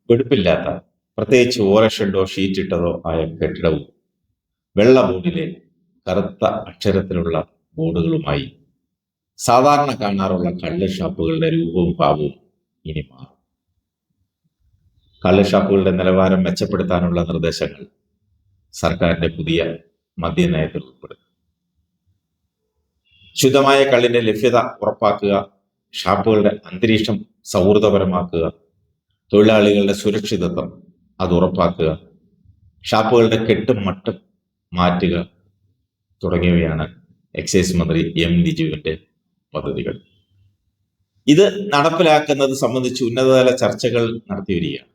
വെടുപ്പില്ലാത്ത, പ്രത്യേകിച്ച് ഓല ഷെഡോ ഷീറ്റിട്ടതോ ആയ കെട്ടിടവും വെള്ള ബോർഡിലെ കറുത്ത അക്ഷരത്തിലുള്ള ബോർഡുകളുമായി സാധാരണ കാണാറുള്ള കള്ള് ഷാപ്പുകളുടെ രൂപവും ഭാവവും ഇനി മാറും. കള്ള് ഷാപ്പുകളുടെ നിലവാരം മെച്ചപ്പെടുത്താനുള്ള നിർദ്ദേശങ്ങൾ സർക്കാരിന്റെ പുതിയ മദ്യനയത്തിൽ ഉൾപ്പെടും. ശുദ്ധമായ കള്ളിന്റെ ലഭ്യത ഉറപ്പാക്കുക, ഷാപ്പുകളുടെ അന്തരീക്ഷം സൗഹൃദപരമാക്കുക, തൊഴിലാളികളുടെ സുരക്ഷിതത്വം അത് ഉറപ്പാക്കുക, ഷാപ്പുകളുടെ കെട്ടും മട്ടും മാറ്റുക തുടങ്ങിയവയാണ് എക്സൈസ് മന്ത്രി എം ലിജുവിന്റെ പദ്ധതികൾ. ഇത് നടപ്പിലാക്കുന്നത് സംബന്ധിച്ച് ഉന്നതതല ചർച്ചകൾ നടത്തി വരികയാണ്.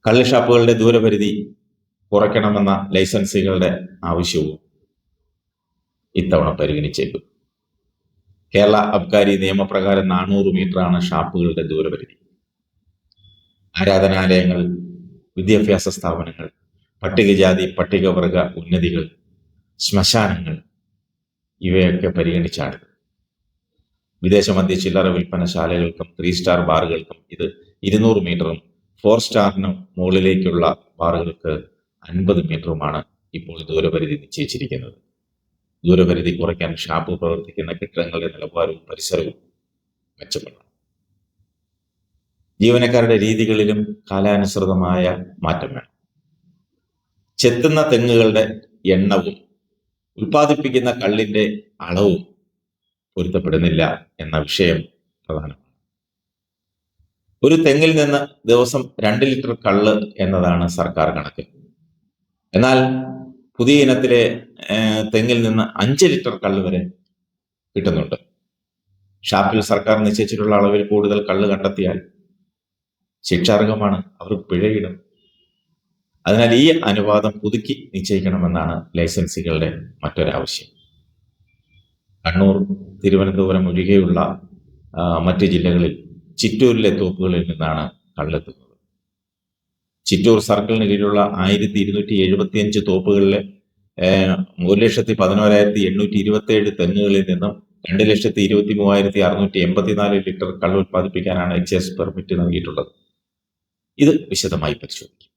കള്ള് ഷാപ്പുകളുടെ ദൂരപരിധി കുറയ്ക്കണമെന്ന ലൈസൻസുകളുടെ ആവശ്യവും ഇത്തവണ പരിഗണിച്ചേക്കും. കേരള അബ്കാരി നിയമപ്രകാരം 400 മീറ്ററാണ് ഷാപ്പുകളുടെ ദൂരപരിധി. ആരാധനാലയങ്ങൾ, വിദ്യാഭ്യാസ സ്ഥാപനങ്ങൾ, പട്ടികജാതി പട്ടികവർഗ ഉന്നതികൾ, ശ്മശാനങ്ങൾ ഇവയൊക്കെ പരിഗണിച്ചാണ്. വിദേശ മദ്യ ചില്ലറ വിൽപ്പനശാലകൾക്കും 3 സ്റ്റാർ ബാറുകൾക്കും ഇത് 200 മീറ്ററും 4 സ്റ്റാറിന് മുകളിലേക്കുള്ള ബാറുകൾക്ക് 50 മീറ്ററുമാണ് ഇപ്പോൾ ദൂരപരിധി നിശ്ചയിച്ചിരിക്കുന്നത്. ദൂരപരിധി കുറയ്ക്കാൻ ഷാപ്പ് പ്രവർത്തിക്കുന്ന കെട്ടിടങ്ങളുടെ നിലവാരവും പരിസരവും മെച്ചപ്പെടണം. ജീവനക്കാരുടെ രീതികളിലും കാലാനുസൃതമായ മാറ്റം വേണം. ചെത്തുന്ന തെങ്ങുകളുടെ എണ്ണവും ഉൽപ്പാദിപ്പിക്കുന്ന കള്ളിന്റെ അളവും പൊരുത്തപ്പെടുന്നില്ല എന്ന വിഷയം പ്രധാനമാണ്. ഒരു തെങ്ങിൽ നിന്ന് ദിവസം 2 ലിറ്റർ കള്ള് എന്നതാണ് സർക്കാർ കണക്ക്. എന്നാൽ പുതിയ ഇനത്തിലെ തെങ്ങിൽ നിന്ന് 5 ലിറ്റർ കള്ള് വരെ കിട്ടുന്നുണ്ട്. ഷാപ്പിൽ സർക്കാർ നിശ്ചയിച്ചിട്ടുള്ള അളവിൽ കൂടുതൽ കള്ള് കണ്ടെത്തിയാൽ ശിക്ഷാർഹമാണ്, അവർക്ക് പിഴയിടും. അതിനാൽ ഈ അനുപാതം പുതുക്കി നിശ്ചയിക്കണമെന്നാണ് ലൈസൻസുകളുടെ മറ്റൊരാവശ്യം. കണ്ണൂർ, തിരുവനന്തപുരം ഒഴികെയുള്ള മറ്റ് ജില്ലകളിൽ ചിറ്റൂരിലെ തോപ്പുകളിൽ നിന്നാണ് കള്ളെത്തുന്നത്. ചിറ്റൂർ സർക്കിളിന് കീഴിലുള്ള 1275 തോപ്പുകളിലെ 1,11,827 തെങ്ങുകളിൽ നിന്നും 2,23,684 ലിറ്റർ കള്ള് ഉൽപ്പാദിപ്പിക്കാനാണ് എക്സൈസ് പെർമിറ്റ് നൽകിയിട്ടുള്ളത്. ഇത് വിശദമായി പരിശോധിക്കും.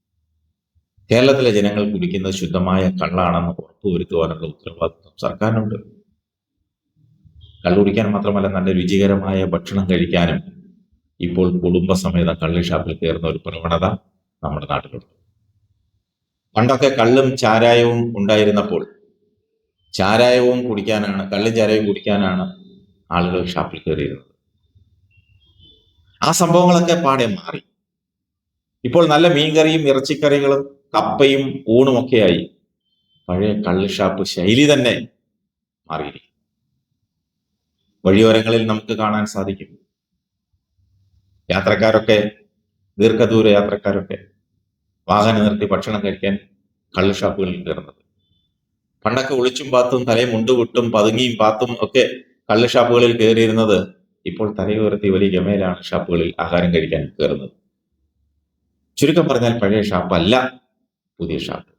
കേരളത്തിലെ ജനങ്ങൾ കുടിക്കുന്നത് ശുദ്ധമായ കള്ളാണെന്ന് ഉറപ്പുവരുത്തുവാനുള്ള ഉത്തരവാദിത്വം സർക്കാരിനുണ്ട്. കള്ള് കുടിക്കാൻ മാത്രമല്ല, നല്ല രുചികരമായ ഭക്ഷണം കഴിക്കാനും ഇപ്പോൾ കുടുംബസമേതം കള്ള് ഷാപ്പിൽ കയറുന്ന ഒരു പ്രവണത നമ്മുടെ നാട്ടിലുണ്ട്. പണ്ടൊക്കെ കള്ളും ചാരായവും ഉണ്ടായിരുന്നപ്പോൾ കള്ളും ചാരായവും കുടിക്കാനാണ് ആളുകൾ ഷാപ്പിൽ കയറിയിരുന്നത്. ആ സംഭവങ്ങളൊക്കെ പാടെ മാറി. ഇപ്പോൾ നല്ല മീൻകറിയും ഇറച്ചിക്കറികളും കപ്പയും ഊണുമൊക്കെയായി പഴയ കള്ള് ഷാപ്പ് ശൈലി തന്നെ മാറിയിരിക്കും. വഴിയോരങ്ങളിൽ നമുക്ക് കാണാൻ സാധിക്കും ദീർഘദൂര യാത്രക്കാരൊക്കെ വാഹനം നിർത്തി ഭക്ഷണം കഴിക്കാൻ കള്ള് ഷാപ്പുകളിൽ കയറുന്നത്. പണ്ടൊക്കെ ഒളിച്ചും പാത്തും തലയും മുണ്ടുവിട്ടും പതുങ്ങിയും പാത്തും ഒക്കെ കള്ള് ഷാപ്പുകളിൽ കയറിയിരുന്നത് ഇപ്പോൾ തലയുയർത്തി വലിയ ഗമയിലാണ് ഷാപ്പുകളിൽ ആഹാരം കഴിക്കാൻ കയറുന്നത്. ചുരുക്കം പറഞ്ഞാൽ പഴയ ഷാപ്പല്ല പുതിയ ഷാപ്പ്.